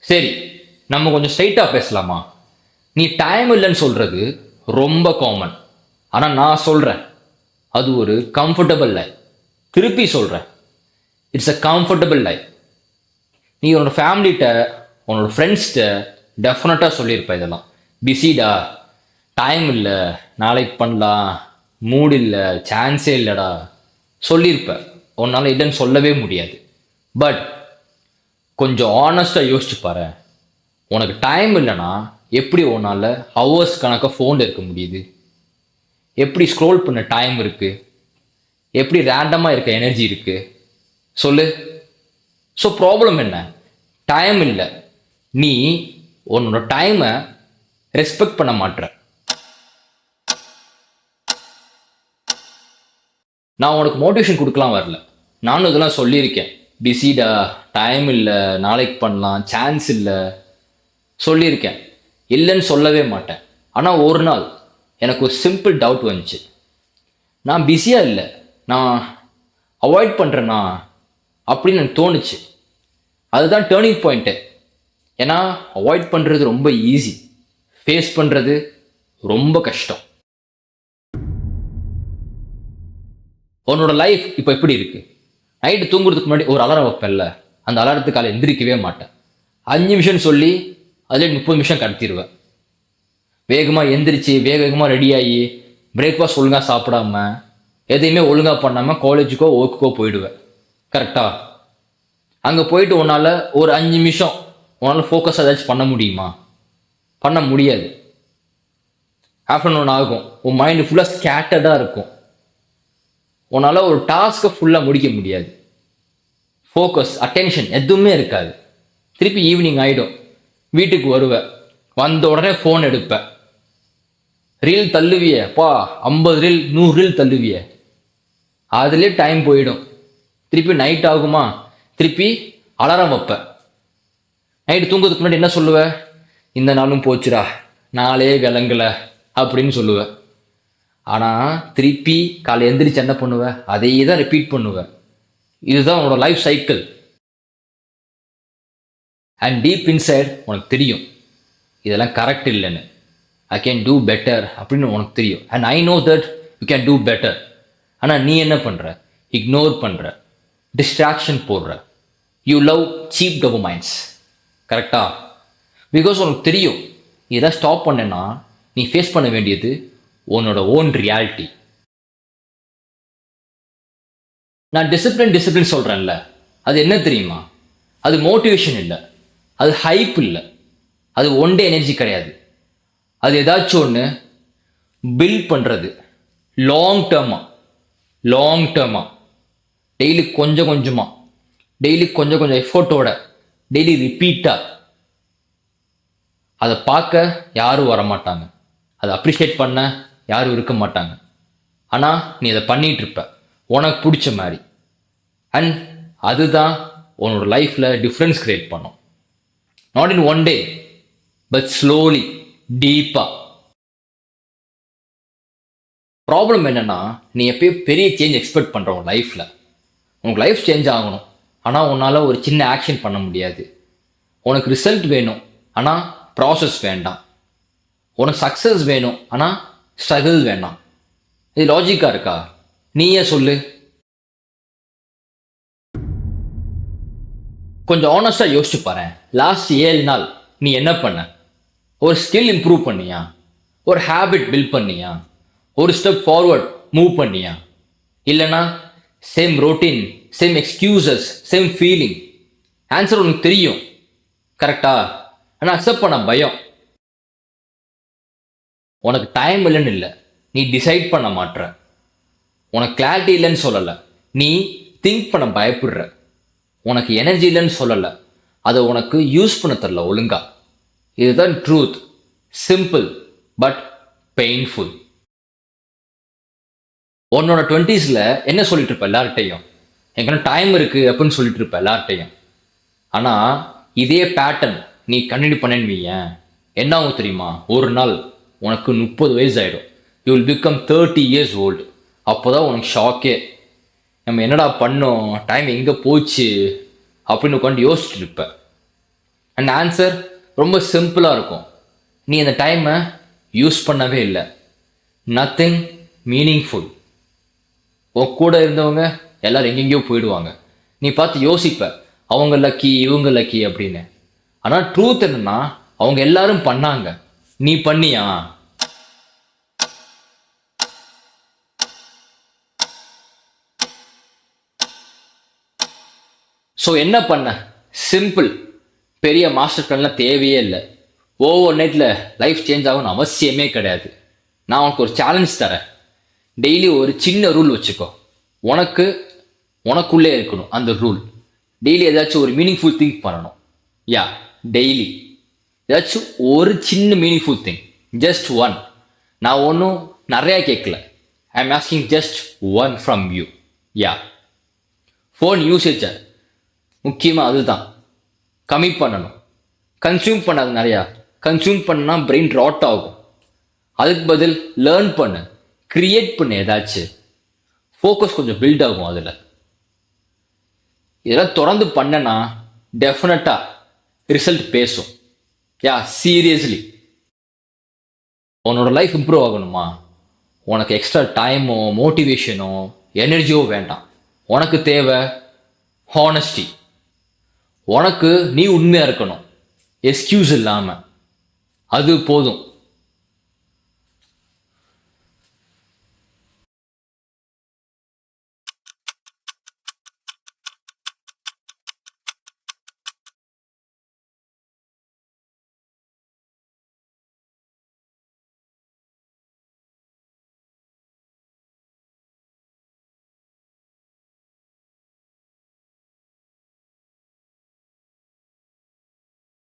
சரி, நம்ம கொஞ்சம் ஸ்ட்ரைட்டாக பேசலாமா? நீ டைம் இல்லைன்னு சொல்கிறது ரொம்ப காமன். ஆனால் நான் சொல்கிறேன், அது ஒரு கம்ஃபர்டபுள் லைஃப். திருப்பி சொல்கிறேன், இட்ஸ் அ கம்ஃபர்டபுள் லைஃப். நீ உன்னோட ஃபேமிலிகிட்ட, உன்னோட ஃப்ரெண்ட்ஸ்கிட்ட டெஃபினட்டாக சொல்லியிருப்ப இதெல்லாம். பிஸிடா, டைம் இல்லை, நாளைக்கு பண்ணலாம், மூடு இல்லை, சான்ஸே இல்லைடா சொல்லியிருப்ப. உன்னால் இல்லைன்னு சொல்லவே முடியாது. பட் கொஞ்சம் ஆனஸ்டாக யோசிச்சு பாரு. உனக்கு டைம் இல்லைன்னா எப்படி உன்னால் ஹவர்ஸ் கணக்காக ஃபோனில் இருக்க முடியுது? எப்படி ஸ்க்ரோல் பண்ண டைம் இருக்குது? எப்படி ரேண்டமாக இருக்க எனர்ஜி இருக்குது? சொல்லு. ஸோ ப்ராப்ளம் என்ன? டைம் இல்லை. நீ உன்னோட டைமை ரெஸ்பெக்ட் பண்ண மாட்ற. நான் உனக்கு மோட்டிவேஷன் கொடுக்கலாம் வரல. நானும் இதெல்லாம் சொல்லியிருக்கேன். பிஸிடா, டைம் இல்லை, நாளைக்கு பண்ணலாம், சான்ஸ் இல்லை சொல்லியிருக்கேன். இல்லைன்னு சொல்லவே மாட்டேன். ஆனால் ஒரு நாள் எனக்கு ஒரு சிம்பிள் டவுட் வந்துச்சு. நான் பிஸியாக இல்லை, நான் அவாய்ட் பண்ணுறேன்னா அப்படின்னு எனக்கு தோணுச்சு. அதுதான் டேர்னிங் பாயிண்ட்டு. ஏன்னா அவாய்ட் பண்ணுறது ரொம்ப ஈஸி, ஃபேஸ் பண்ணுறது ரொம்ப கஷ்டம். உன்னோட லைஃப் இப்போ எப்படி இருக்கு? நைட்டு தூங்குறதுக்கு முன்னாடி ஒரு அலாரம் வைப்பேன்ல, அந்த அலாரத்துக்கு காலை எந்திரிக்கவே மாட்டேன். 5 நிமிஷம் சொல்லி அதில் 30 நிமிஷம் கடத்திடுவேன். வேகமாக எந்திரிச்சு வேகமாக ரெடியாகி பிரேக்ஃபாஸ்ட் ஒழுங்காக சாப்பிடாம எதையுமே ஒழுங்காக பண்ணாமல் காலேஜுக்கோ ஒர்க்குக்கோ போயிடுவேன். கரெக்டாக அங்கே போயிட்டு உன்னால் ஒரு 5 நிமிஷம் உன்னால் ஃபோக்கஸ் ஏதாச்சும் பண்ண முடியுமா? பண்ண முடியாது. ஆஃப்டர்நூன் ஆகும், உன் மைண்டு ஃபுல்லாக ஸ்கேட்டர்டாக இருக்கும். உன்னால் ஒரு டாஸ்க்கை ஃபுல்லாக முடிக்க முடியாது. ஃபோக்கஸ், அட்டென்ஷன் எதுவுமே இருக்காது. திருப்பி ஈவினிங் ஆகிடும், வீட்டுக்கு வருவேன். வந்த உடனே ஃபோன் எடுப்பேன். ரீல் தள்ளுவிய பா, 50 ரீல் 100 ரீல் தள்ளுவிய. அதுலேயே டைம் போயிடும். திருப்பி நைட் ஆகுமா, திருப்பி அலாரம் வைப்பேன். நைட்டு தூங்குறதுக்கு முன்னாடி என்ன சொல்லுவேன்? இந்த நாளும் போச்சுடா, நாளே விளங்கலை அப்படின்னு சொல்லுவேன். ஆனால் திருப்பி காலை எந்திரிச்சு என்ன பண்ணுவேன்? அதையே தான் ரிப்பீட் பண்ணுவேன். இதுதான் உன்னோட life cycle. And deep inside உனக்கு தெரியும் இதெல்லாம் கரெக்ட் இல்லைன்னு. ஐ கேன் டூ பெட்டர் அப்படின்னு உனக்கு தெரியும். And I know that you can do better. ஆனால் நீ என்ன பண்ணுற? இக்னோர் பண்ணுற, டிஸ்ட்ராக்ஷன் போடுற. You love cheap dopamines. கரெக்டா? பிகாஸ் உனக்கு தெரியும் இதெல்லாம் ஸ்டாப் பண்ணேன்னா நீ ஃபேஸ் பண்ண வேண்டியது உன்னோட ஓன் ரியாலிட்டி. நான் டிசிப்ளின் சொல்கிறேன்ல, அது என்ன தெரியுமா? அது மோட்டிவேஷன் இல்லை, அது ஹைப் இல்லை, அது ஒன் டே எனர்ஜி கிடையாது. அது ஏதாச்சும் ஒன்று பில்ட் பண்ணுறது லாங் டேர்மாக, டெய்லி கொஞ்சம் கொஞ்சமாக, டெய்லி கொஞ்சம் கொஞ்சம் எஃபோர்ட்டோட, டெய்லி ரிப்பீட்டாக. அதை பார்க்க யாரும் வரமாட்டாங்க, அதை அப்ரிஷியேட் பண்ண யாரும் இருக்க மாட்டாங்க. ஆனால் நீ அதை பண்ணிகிட்டு இருப்ப உனக்கு பிடிச்ச மாதிரி. அண்ட் அதுதான் உன்னோட லைஃப்பில் டிஃப்ரென்ஸ் கிரியேட் பண்ணும். Not in one day, but slowly, டீப்பாக. ப்ராப்ளம் என்னென்னா, நீ எப்பயும் பெரிய சேஞ்ச் எக்ஸ்பெக்ட் பண்ணுற உன் லைஃப்பில். உனக்கு லைஃப் சேஞ்ச் ஆகணும், ஆனால் உன்னால் ஒரு சின்ன ஆக்ஷன் பண்ண முடியாது. உனக்கு ரிசல்ட் வேணும், ஆனால் ப்ராசஸ் வேண்டாம். உனக்கு சக்ஸஸ் வேணும், ஆனால் ஸ்ட்ரகிள் வேண்டாம். இது லாஜிக்காக இருக்கா? நீயே சொல்லு. கொஞ்சம் ஆனஸ்டாக யோசிச்சு பாரு. லாஸ்ட் 7 நாள் நீ என்ன பண்ண? ஒரு ஸ்கில் இம்ப்ரூவ் பண்ணியா? ஒரு ஹேபிட் பில்ட் பண்ணியா? ஒரு ஸ்டெப் ஃபார்வர்ட் மூவ் பண்ணியா? இல்லைனா same routine, same excuses, same feeling? Answer உனக்கு தெரியும், கரெக்டா? ஆனால் அக்செப்ட் பண்ண பயம். உனக்கு டைம் இல்லைன்னு இல்லை, நீ டிசைட் பண்ண மாட்ற. உனக்கு கிளாரிட்டி இல்லைன்னு சொல்லலை, நீ திங்க் பண்ண பயப்படுற. உனக்கு எனர்ஜி இல்லைன்னு சொல்லலை, அதை உனக்கு யூஸ் பண்ண தரல ஒழுங்கா. இதுதான் ட்ரூத். Simple but painful. உன்னோட 20s என்ன சொல்லிட்டு இருப்ப எல்லார்ட்டையும்? எங்கன்னா டைம் இருக்கு அப்படின்னு சொல்லிட்டு இருப்ப எல்லார்ட்டையும். ஆனால் இதே பேட்டர்ன் நீ கண்டினியூ பண்ணேன்னு வையேன், என்ன ஆகும் தெரியுமா? ஒரு நாள் உனக்கு 30 வயசு ஆகிடும். You will become 30 years old. அப்போ தான் உனக்கு ஷாக்கே. நம்ம என்னடா பண்ணோம், டைம் எங்கே போச்சு அப்படின்னு உட்காந்து யோசிச்சுட்டு இருப்ப. அண்ட் ஆன்சர் ரொம்ப சிம்பிளாக இருக்கும். நீ அந்த டைமை யூஸ் பண்ணவே இல்லை. Nothing meaningful. உன் கூட இருந்தவங்க எல்லாரும் எங்கெங்கேயோ போயிடுவாங்க. நீ பார்த்து யோசிப்ப, அவங்க லக்கி இவங்க லக்கி அப்படின்னு. ஆனால் ட்ரூத் என்னன்னா, அவங்க எல்லாரும் பண்ணாங்க, நீ பண்ணியா? ஸோ என்ன பண்ண? சிம்பிள். பெரிய மாஸ்டர் பிளான்லாம் தேவையே இல்லை. ஓவர் நைட்டில் லைஃப் சேஞ்ச் ஆகும்னு அவசியமே கிடையாது. நான் உனக்கு ஒரு சேலஞ்ச் தரேன். டெய்லி ஒரு சின்ன ரூல் வச்சுக்கோ. உனக்குள்ளே இருக்கணும் அந்த ரூல். டெய்லி ஏதாச்சும் ஒரு மீனிங்ஃபுல் திங்க் பண்ணணும். யா, டெய்லி ஏதாச்சும் ஒரு சின்ன மீனிங்ஃபுல் திங், ஜஸ்ட் ஒன். நான் ஒன்றும் நிறையா கேட்கல. I am asking just one from you. Yeah, phone யூசேஜை முக்கியமாக அதுதான் கம்மி பண்ணணும். கன்சியூம் பண்ணாது. நிறையா கன்சியூம் பண்ணால் பிரெயின் ராட் ஆகும். அதுக்கு பதில் லேர்ன் பண்ணு, கிரியேட் பண்ணு. ஏதாச்சும் ஃபோக்கஸ் கொஞ்சம் பில்ட் ஆகும் அதில். இதெல்லாம் தொடர்ந்து பண்ணனா டெஃபினட்டாக ரிசல்ட் பேசும். யா, சீரியஸ்லி. உன்னோட லைஃப் இம்ப்ரூவ் ஆகணுமா? உனக்கு எக்ஸ்ட்ரா டைமோ மோட்டிவேஷனோ எனர்ஜியோ வேண்டாம். உனக்கு தேவை ஹானஸ்டி. உனக்கு நீ உண்மையாக இருக்கணும், எக்ஸ்கியூஸ் இல்லாமல். அது போதும்.